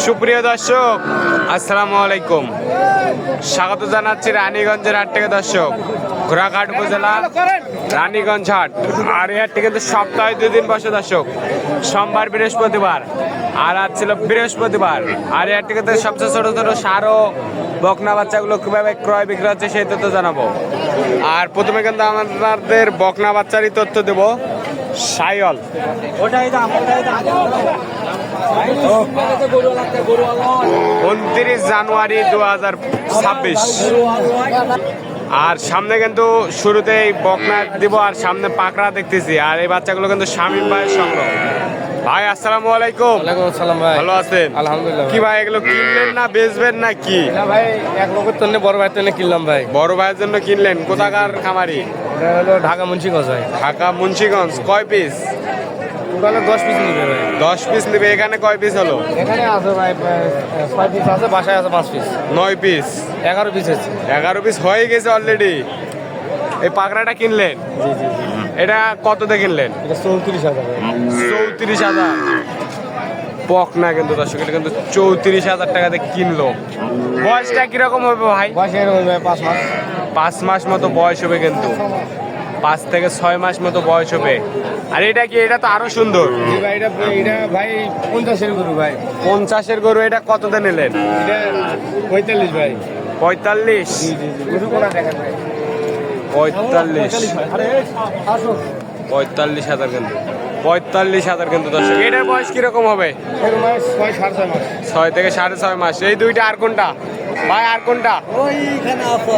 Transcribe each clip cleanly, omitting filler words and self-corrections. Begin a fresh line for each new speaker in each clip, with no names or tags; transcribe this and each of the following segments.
সুপ্রিয় দর্শক, আসসালামু আলাইকুম। স্বাগত জানাচ্ছি রানীগঞ্জের হাট থেকে। দর্শক, ঘোড়াঘাট উপজেলা রানীগঞ্জ হাট। আর এই হাটটি কিন্তু সপ্তাহে 2 দিন বসে দর্শক, সোমবার বৃহস্পতিবার। আর আজ ছিল বৃহস্পতিবার। আর এই হাটটি কিন্তু সবচেয়ে ছোট ছোট সার ও বকনা বাচ্চাগুলো কিভাবে ক্রয় বিক্রয় হচ্ছে সেই তথ্য জানাবো। আর প্রথমে কিন্তু আমাদের বকনা বাচ্চারই তথ্য দেবো। সাইওয়াল 29 জানুয়ারি 2026। আর সামনে কিন্তু শুরুতেই বকনা দিব, আর সামনে পাকড়া দেখতেছি। আর এই বাচ্চাগুলো কিন্তু শামীম ভাইয়ের সংগ্রহ। ভাই আসসালামু আলাইকুম।
ওয়ালাইকুম আসসালাম ভাই।
ভালো আছেন?
আলহামদুলিল্লাহ।
কি ভাই এগুলো কিনলেন না বেচবেন না কি?
না ভাই, এক লোকের জন্য বড় ভাইয়ের জন্য কিনলাম ভাই।
বড় ভাইয়ের জন্য কিনলেন? কোথাকার খামারি?
এটা হলো ঢাকা মুন্সিগঞ্জ ভাই।
ঢাকা মুন্সিগঞ্জ। কয় পিস?
টোটালে 10 পিস নিবে ভাই।
10 পিস নেবে। এখানে কয় পিস হলো?
এখানে আছে ভাই 6 পিস আছে, বাসায় আছে 5 পিস।
9 পিস।
11 পিস আছে।
11 পিস হয়ে গেছে অলরেডি। এই পাকড়াটা কিনলেন?
জি জি জি।
এটা কত দিয়ে কিনলেন?
এটা 34,000 ভাই।
34,000। বকনা কিন্তু দর্শক, এটা কিন্তু 34,000 টাকাতে কিনলো। বয়সটা কিরকম হবে ভাই?
বয়স এরকম ভাই 5 মাস।
5 মাস মতো বয়স হবে কিন্তু। 5 থেকে 6 মাস মতো বয়স হবে। আর এটা কি? এটা তো আরো সুন্দর।
জি ভাই, এটা ভাই 50-এর গরু ভাই।
50-এর গরু। এটা কততে নিলেন?
এটা 45 ভাই।
45?
জি জি জি। গরু কোনা দেখেন ভাই।
45।
আরে আসো।
45,000 কিন্তু। 45,000 কিন্তু দর্শক। এটার বয়স কিরকম হবে?
এরকম ভাই 6-6.5 মাস।
6 থেকে 6.5 মাস। এই দুইটা। আর কোনটা ভাই? আর কোনটা?
ওইখানে আছে।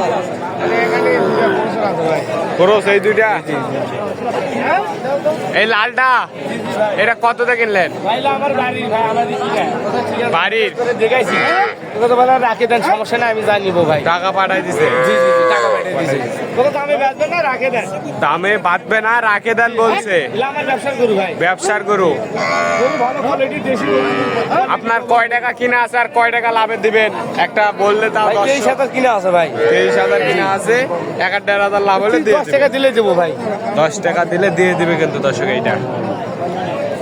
আরে এখানে দুটো বছর আছে ভাই।
খরচ এই দুইটা। এই লালটা এটা কততে কিনলেন?
ভাইলা আমার বাড়ির ভাই, আমারই কি ভাই?
বাড়ির।
দেখাইছি। তোকে তো বলা রাখে দেন, সমস্যা নাই, আমি জানি নিবো ভাই।
টাকা পাঠাই দিছে?
জি জি জি, টাকা পাঠিয়ে দিয়েছি। তোকে তো আমি বেচবেন না, রাখে দেন।
দামে বাঁধবে না, রাখে দেন বলছে।
এগুলো আমার ব্যবসার গরু ভাই।
ব্যবসার গরু।
গরু ভালো কোয়ালিটি, দেশি গরু।
আপনার কয় টাকা কিনা আছে আর কয় টাকা লাভে দিবেন একটা বললে তাও?
ভাই 23,000 কিনা আছে ভাই।
23,000 কিনা আছে। 1,500 লাভ হলে দিয়ে
10 টাকা দিলে দেবো ভাই।
10 টাকা দিলে দিয়ে দিবে কিন্তু দর্শক। এইটা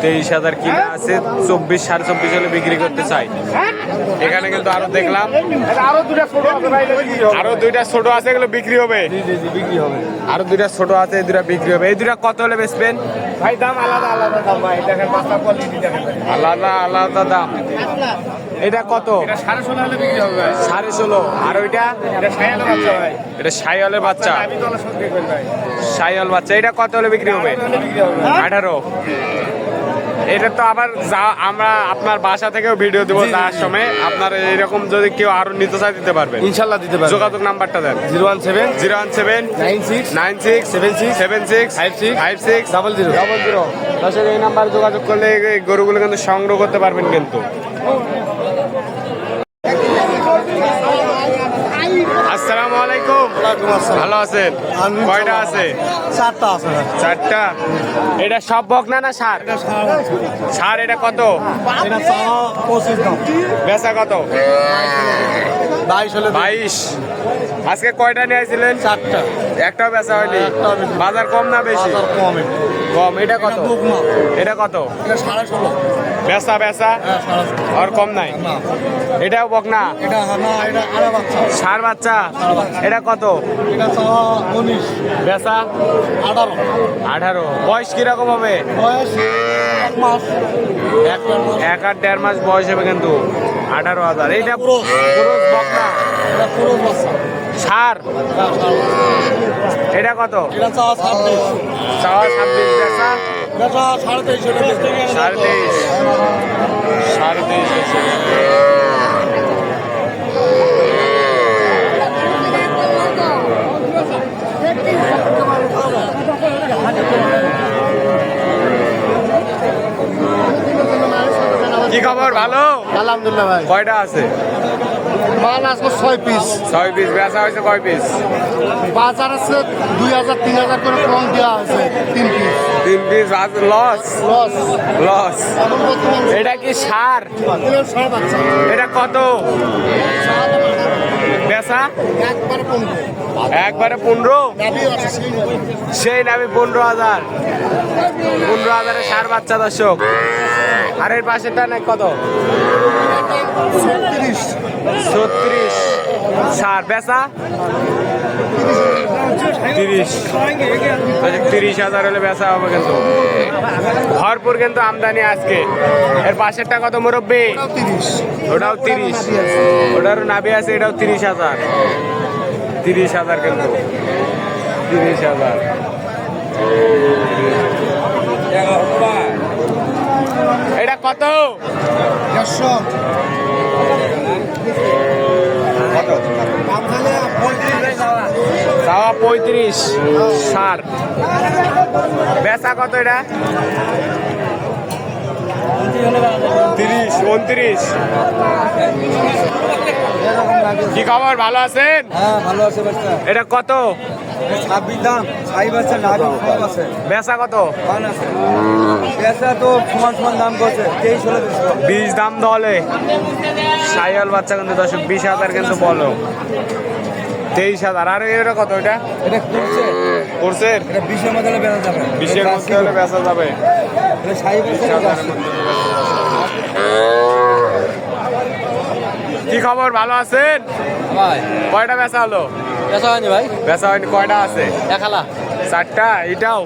23,000 কিনা আছে। 24-24.5 হলে বিক্রি করতে চাই। এখানে কিন্তু আরো দেখলাম
আরো দুটো ছোট আছে ভাই,
আরো 2টা ছোট আছে, এগুলো বিক্রি হবে।
জি জি জি, বিক্রি হবে।
আরো 2টা ছোট আছে, এই 2টা বিক্রি হবে। এই 2টা কত হলে বেচবেন?
ভাই দাম আলাদা আলাদা দাম ভাই। দেখেন মাথা কোয়ালিটি দেখেন ভাই।
আলাদা আলাদা দাম। এটা কত?
এটা 16.5 হলে বিক্রি হবে ভাই।
16.5। আর ওইটা?
এটা সায়ালের বাচ্চা ভাই।
এটা সাইওয়ালের বাচ্চা।
আমি তো সব দেখবেন ভাই।
সাইওয়াল বাচ্চা। এটা কত হলে বিক্রি হবে?
18 হলে বিক্রি হবে।
18। এটা তো আবার আমরা আপনার বাসা থেকেও ভিডিও দেবো তার সময়। আপনার এইরকম যদি কেউ আরো নিতে চায় দিতে পারবেন।
ইনশাআল্লাহ দিতে পারবেন।
যোগাযোগ নাম্বারটা দেন।
017
017
96
96
76
76
56
56
00
00। দর্শক, এই নাম্বারে যোগাযোগ করলে এই গরুগুলো কিন্তু সংগ্রহ করতে পারবেন কিন্তু। আসসালামু আলাইকুম। ভালো আছেন? কয়টা আছে?
4টা আছে ভাই।
4টা। এটা সব বকনা না সার? সার। এটা কত?
এটা চাওয়া 25 দাম।
বেচা কত?
22 হলে
22। আজকে কয়টা নিয়ে আসছিলেন?
4টা।
একটাও বেচা হয়নি?
একটাও বেচা।
বাজার কম না বেশি?
বাজার কমে।
কম। এটা কত?
এটা বকনা।
এটা কত?
এটা 16.5।
বেচা বেচা
হ্যাঁ 16.5।
আর কম নাই?
না
এটাও বকনা?
এটা না, এটা আড়া বাচ্চা।
সার বাচ্চা। এটা কত?
এটা চাওয়া 19।
বেচা
18।
18। বয়স কিরকম হবে?
বয়স 1 মাস।
1 আর 1.5 মাস বয়স হবে কিন্তু। 18,000। এইটা
পুরুষ।
পুরুষ বকনা।
এটা পুরো বাচ্চা।
সার।
হ্যাঁ,
এটা কত?
এটা চাওয়া 26।
চাওয়া 26। বেচা
এটা 23.5 হলে
23.5। 23.5। কি খবর? ভালো?
আলহামদুলিল্লাহ ভাই।
কয়টা আছে?
মাল আজকে 6 পিস।
6 পিস। বেচা হয়েছে কয় পিস?
বাজার আছে 2000 3000 করে কম দেওয়া হয়েছে 3 পিস।
3 পিস। আজ লস।
লস।
লস। এটা কি সার?
সার বাচ্চা।
এটা কত বেচা? একবারে 15। সেই নামে 15,000। 15,000-এ সার বাচ্চা দর্শক। আর এর পাশেরটা না কত? 36 সার বেচা 30,000 হলে বেচা হবে কিন্তু ভরপুর কিন্তু আমদানি আজকে। এর পাশেরটা কত মুরব্বী? ওটাও 30, ওটারও নাভি আছে, এটাও 30,000 কিন্তু 30,000। এটা কত?
150
চাওয়া 35 সার বেচা কত? এটা 30, 29। কি খবর, ভালো আছেন?
হ্যাঁ ভালো আছে বাচ্চা।
এটা কত?
26 দাম, ছাই বাচ্চা নাভি সব আছে।
বেচা কত?
পান আছে। পেঁচা তো সমান সমান দাম করছে, 23 হলে
20 দাম দলে সাইয়াল বাচ্চা কিন্তু 20,000 কিন্তু বলো 23,000। আর এটা কত? এটা
এটা করছে
করছে
এটা 20 এর মধ্যে বেচা যাবে।
20-এর মধ্যে হলে বেচা যাবে।
এটা ছাই বাচ্চা
20,000-এর মধ্যে বেচা যাবে। কি খবর, ভালো আছেন?
ভাই
কয়টা বেচা হলো?
পেঁচা হয়নি ভাই,
বেচা হয়নি, কয়টা আছে?
দেখালা
4টা। এটাও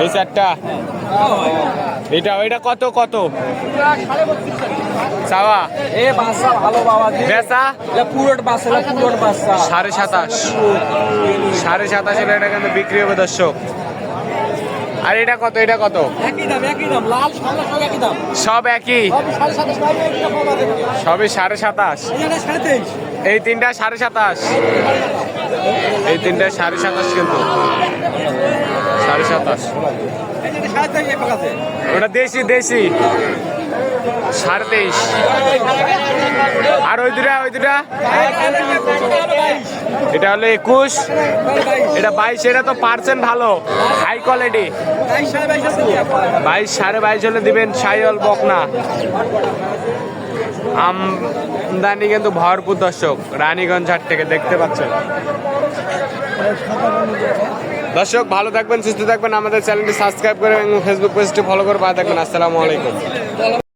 এই 4টা, এটাও। এটা কত কত চাওয়া?
এ বাচ্চা ভালো বাবা দি
বেচা
এটা পুরোট বাচ্চা, এটা পুরোট বাচ্চা
27,500 হলে এটা কিন্তু বিক্রি হবে দর্শক। আর এটা কত? এটা কত?
একই দাম লাল সাদা সব একই দাম,
সব একই,
সবই 27.5 ভাই, একই দাম পাবা দেবে।
সবই 27.5।
এটা 27.5,
এই তিনটা 27.5, এই তিনটা 27.5 কিন্তু 27.5।
এটা 27.5 এক আছে।
ওটা দেশি 23.5। আর ওই দুটা এটা হলো 21, এটা 22। এটা তো পার্সেন্ট ভালো, হাই কোয়ালিটি। 22, 22.5 হলে দিবেন সাইওয়াল বকনা। আমদানি কিন্তু ভরপুর দর্শক রানীগঞ্জ হাট থেকে, দেখতে পাচ্ছেন দর্শক। ভালো থাকবেন, সুস্থ থাকবেন, আমাদের চ্যানেলটি সাবস্ক্রাইব করে এবং ফেসবুক পেজটি ফলো করে পাশে থাকবেন। আসসালামু আলাইকুম।